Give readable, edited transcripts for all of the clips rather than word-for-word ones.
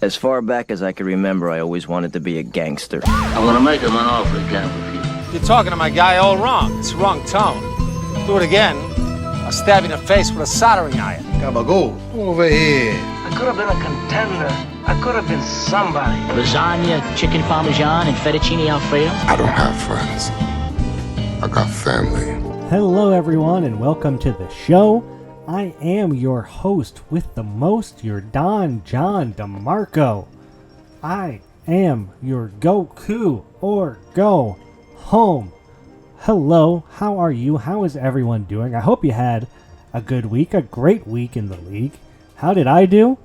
As far back as I can remember, I always wanted to be a gangster. I'm gonna make him an offer he can't refuse. You're talking to my guy all wrong. It's the wrong tone. Do it again, I'll stab you in the face with a soldering iron. Gabagool, over here. I could have been a contender. I could have been somebody. Lasagna, chicken parmesan, and fettuccine alfredo. I don't have friends. I got family. Hello everyone and welcome to the show. I am your host with the most, your Don John DeMarco. I am your Goku or Go Home. Hello, how are you? How is everyone doing? I hope you had a good week, a great week in the league. How did I do?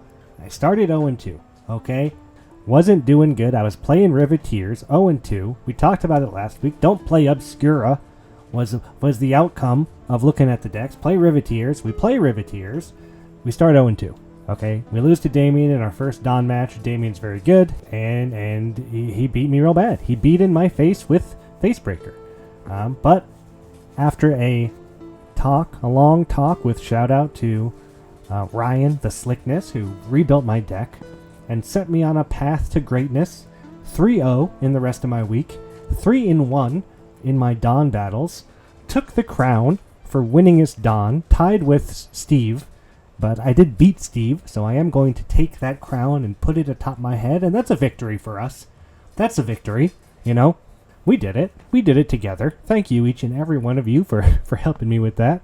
I started 0-2, okay? Wasn't doing good. I was playing Riveteers, 0-2. We talked about it last week. Don't play Obscura was the outcome of looking at the decks. Play Riveteers. We play Riveteers. We start 0-2, okay? We lose to Damien in our first Don match. Damien's very good, and he beat me real bad. He beat in my face with Facebreaker. But after a long talk with shout out to Ryan the Slickness, who rebuilt my deck and set me on a path to greatness, 3-0 in the rest of my week, 3-1 in my Don battles, took the crown for winningest Don, tied with Steve, but I did beat Steve, so I am going to take that crown and put it atop my head, and that's a victory for us. That's a victory, you know? We did it. We did it together. Thank you, each and every one of you, for helping me with that.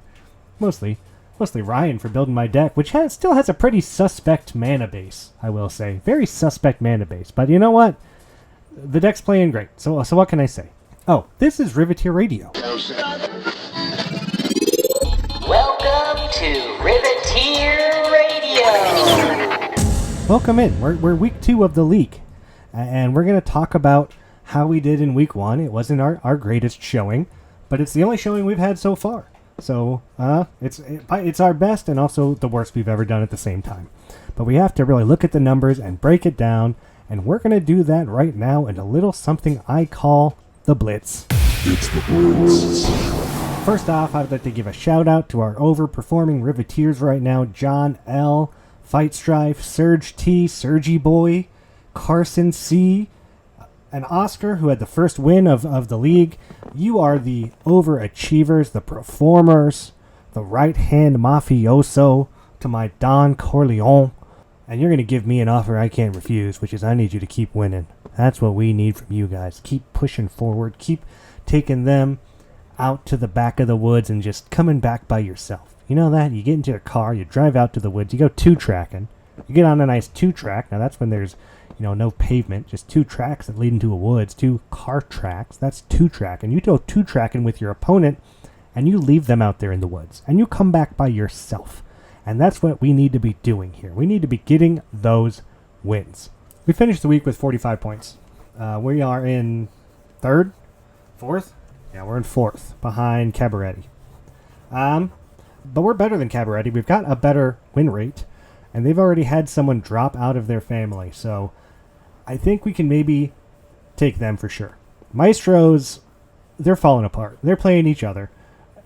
Mostly Ryan for building my deck, which still has a pretty suspect mana base, I will say. Very suspect mana base. But you know what? The deck's playing great. So what can I say? Oh, this is Riveteer Radio. Welcome to Riveteer Radio. Welcome in. We're week 2 of the league. And we're going to talk about how we did in week 1. It wasn't our greatest showing, but it's the only showing we've had so far. So it's our best and also the worst we've ever done at the same time. But we have to really look at the numbers and break it down, and we're going to do that right now in a little something I call the Blitz. It's the Blitz. First off, I'd like to give a shout out to our overperforming Riveteers right now: John L, Fight Strife, Surge T, Surgy Boy, Carson C, and Oscar, who had the first win of the league. You are the overachievers, the performers, the right-hand mafioso to my Don Corleone. And you're going to give me an offer I can't refuse, which is I need you to keep winning. That's what we need from you guys. Keep pushing forward. Keep taking them out to the back of the woods and just coming back by yourself. You know that? You get into your car, you drive out to the woods, you go 2-tracking. You get on a nice 2-track. Now that's when there's no pavement, just 2 tracks that lead into a woods, 2 car tracks. That's 2-track. And you go 2-tracking with your opponent, and you leave them out there in the woods. And you come back by yourself. And that's what we need to be doing here. We need to be getting those wins. We finished the week with 45 points. We are in 3rd? 4th? Yeah, we're in 4th, behind Cabaretti. But we're better than Cabaretti. We've got a better win rate. And they've already had someone drop out of their family. So I think we can maybe take them for sure. Maestros, they're falling apart. They're playing each other.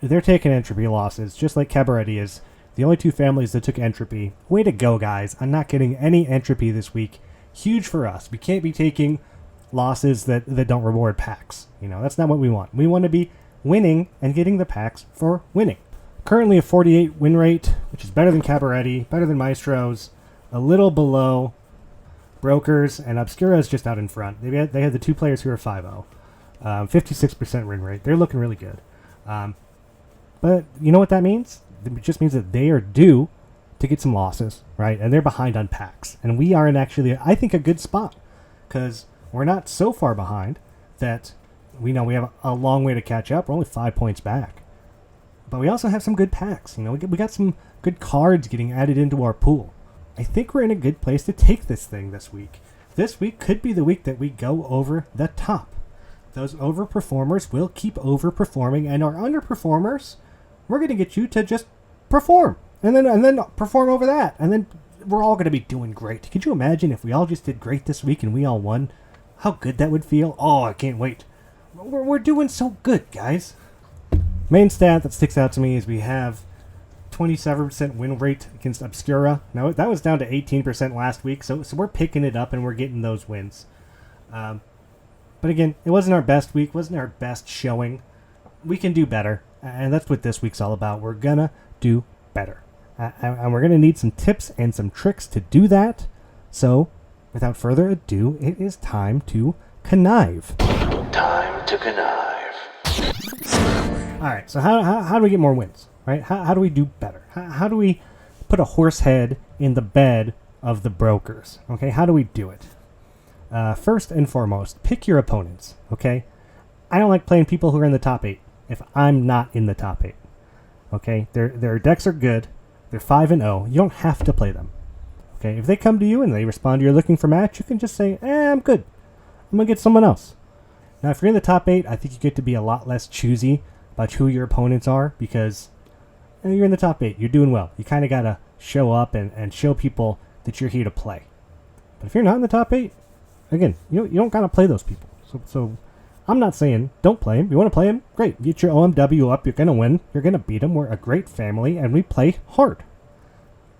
They're taking entropy losses, just like Cabaretti is. The only 2 families that took entropy. Way to go, guys. I'm not getting any entropy this week. Huge for us. We can't be taking losses that don't reward packs. That's not what we want. We want to be winning and getting the packs for winning. Currently a 48 win rate, which is better than Cabaretti, better than Maestros, a little below Brokers, and Obscura is just out in front. They had the 2 players who are 5-0. 56% win rate. They're looking really good. But you know what that means? It just means that they are due to get some losses, right? And they're behind on packs. And we are in actually, I think, a good spot, because we're not so far behind that we know we have a long way to catch up. We're only 5 points back. But we also have some good packs. We got some good cards getting added into our pool. I think we're in a good place to take this thing this week. This week could be the week that we go over the top. Those overperformers will keep overperforming, and our underperformers, we're going to get you to just perform. And then perform over that. And then we're all going to be doing great. Could you imagine if we all just did great this week and we all won? How good that would feel? Oh, I can't wait. We're doing so good, guys. Main stat that sticks out to me is we have 27% win rate against Obscura. Now, that was down to 18% last week, so we're picking it up and we're getting those wins. But again, it wasn't our best week, wasn't our best showing. We can do better, and that's what this week's all about. We're gonna do better. And we're gonna need some tips and some tricks to do that. So, without further ado, it is time to connive. Time to connive. Alright, so how do we get more wins? Right? How do we do better? How do we put a horse head in the bed of the brokers? Okay, how do we do it? First and foremost, pick your opponents. Okay, I don't like playing people who are in the top 8 if I'm not in the top 8. Okay, their decks are good. They're 5-0. You don't have to play them. Okay, if they come to you and they respond to you're looking for match, you can just say, I'm good. I'm going to get someone else. Now, if you're in the top 8, I think you get to be a lot less choosy about who your opponents are because you're in the top 8. You're doing well. You kind of got to show up and show people that you're here to play. But if you're not in the top 8, again, you don't got to play those people. So I'm not saying don't play them. You want to play them? Great. Get your OMW up. You're going to win. You're going to beat them. We're a great family, and we play hard.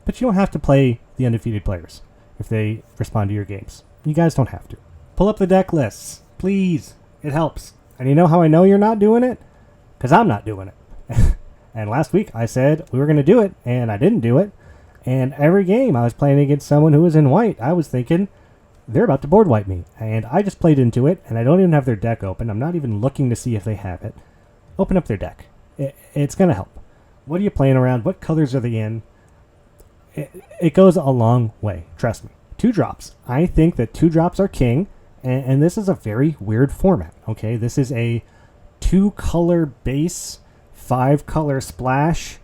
But you don't have to play the undefeated players if they respond to your games. You guys don't have to. Pull up the deck lists. Please. It helps. And you know how I know you're not doing it? Because I'm not doing it. And last week I said we were going to do it, and I didn't do it. And every game I was playing against someone who was in white, I was thinking, they're about to board wipe me. And I just played into it, and I don't even have their deck open. I'm not even looking to see if they have it. Open up their deck. It's going to help. What are you playing around? What colors are they in? It goes a long way. Trust me. 2 drops. I think that 2 drops are king, and this is a very weird format. Okay, this is a 2-color base, 5-color splash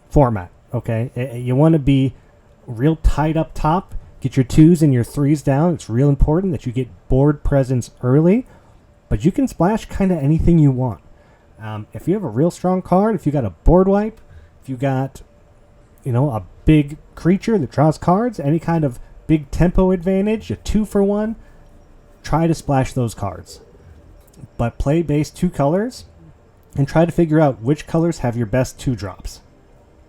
format. Okay, you want to be real tight up top. Get your 2s and your 3s down. It's real important that you get board presence early, but you can splash kind of anything you want. If you have a real strong card, if you got a board wipe, if you got, a big creature that draws cards, any kind of big tempo advantage, a 2-for-1, try to splash those cards. But play base 2 colors and try to figure out which colors have your best 2 drops.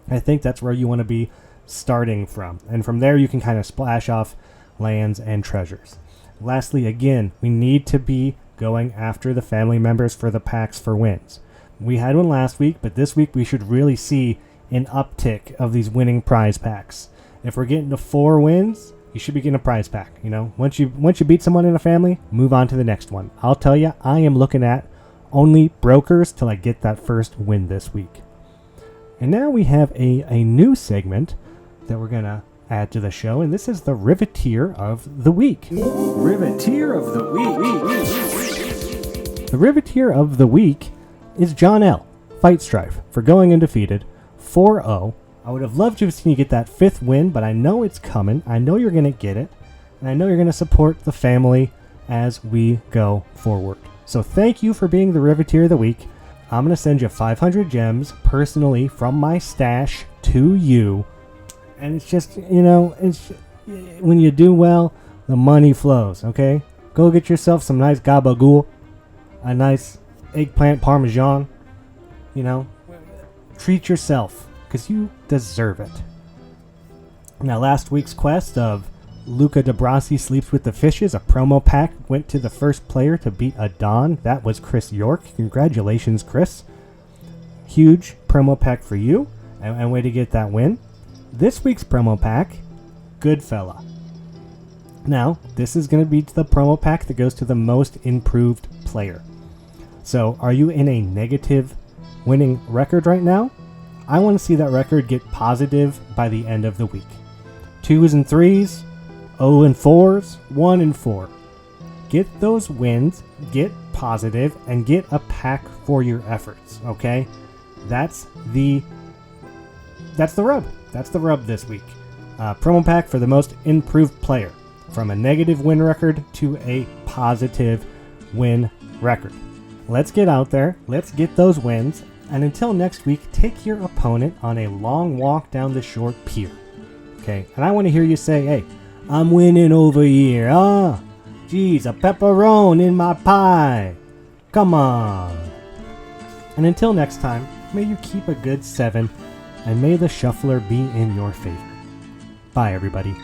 I think that's where you want to be starting from. And from there, you can kind of splash off lands and treasures. Lastly, again, we need to be going after the family members for the packs for wins. We had one last week, but this week we should really see an uptick of these winning prize packs. If we're getting to 4 wins, you should be getting a prize pack. Once you beat someone in a family, move on to the next one. I'll tell you, I am looking at only brokers till I get that first win this week. And now we have a new segment that we're going to add to the show, and this is the Riveteer of the Week. Riveteer of the Week. The Riveteer of the Week is John L. Fight Strife for going undefeated 4-0. I would have loved to have seen you get that 5th win, but I know it's coming. I know you're going to get it, and I know you're going to support the family as we go forward. So thank you for being the Riveteer of the Week. I'm going to send you 500 gems personally from my stash to you. And it's just, it's when you do well, the money flows, okay? Go get yourself some nice gabagool, a nice eggplant parmesan, treat yourself, because you deserve it. Now, last week's quest of Luca DeBrasi Sleeps with the Fishes, a promo pack, went to the first player to beat a Don. That was Chris York. Congratulations, Chris. Huge promo pack for you, and way to get that win. This week's promo pack, Goodfella. Now, this is going to be the promo pack that goes to the most improved player. So, are you in a negative winning record right now? I want to see that record get positive by the end of the week. 2s and 3s, 0 and 4s, 1 and 4. Get those wins, get positive, and get a pack for your efforts, okay? That's the rub. That's the rub this week. Promo pack for the most improved player. From a negative win record to a positive win record. Let's get out there. Let's get those wins. And until next week, take your opponent on a long walk down the short pier. Okay? And I want to hear you say, hey, I'm winning over here. Ah, geez, a pepperoni in my pie. Come on. And until next time, may you keep a good 7 and may the shuffler be in your favor. Bye, everybody.